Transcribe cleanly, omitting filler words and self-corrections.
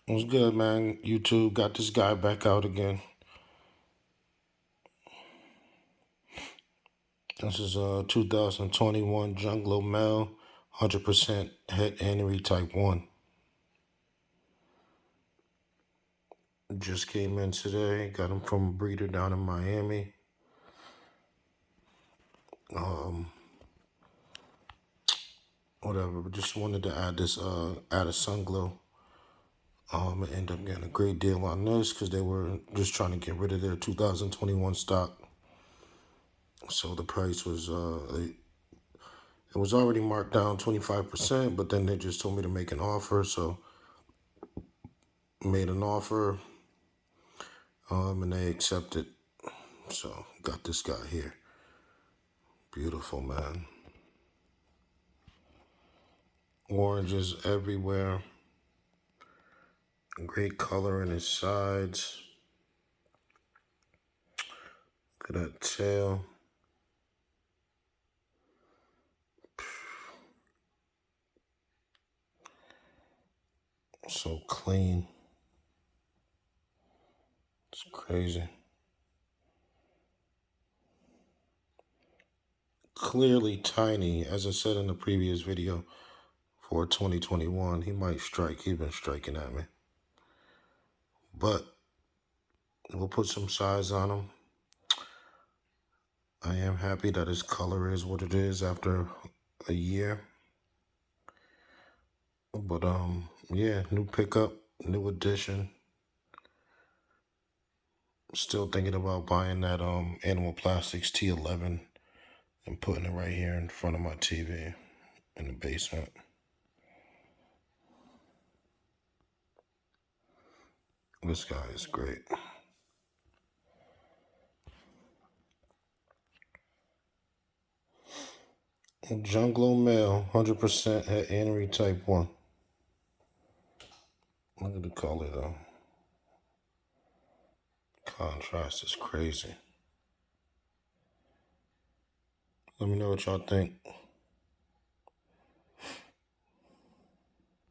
It was good, man. YouTube got this guy back out again. This is 2021 Junglow male, 100% het Anery type 1. Just came in today. Got him from a breeder down in Miami. Whatever. Just wanted to add this, add a Junglow. I ended up getting a great deal on this because they were just trying to get rid of their 2021 stock. So the price was, it was already marked down 25%, but then they just told me to make an offer. So made an offer, and they accepted. So got this guy here. Beautiful, man. Oranges everywhere. Great color in his sides. Look at that tail. So clean. It's crazy. Clearly tiny, as I said in the previous video, for 2021. He might strike. He's been striking at me. But we'll put some size on him. I am happy that his color is what it is after a year. But yeah, new pickup, new addition. Still thinking about buying that Animal Plastics T11 and putting it right here in front of my TV in the basement. This guy is great. Junglow male, 100% het Anery type 1. Look at the color though. Contrast is crazy. Let me know what y'all think.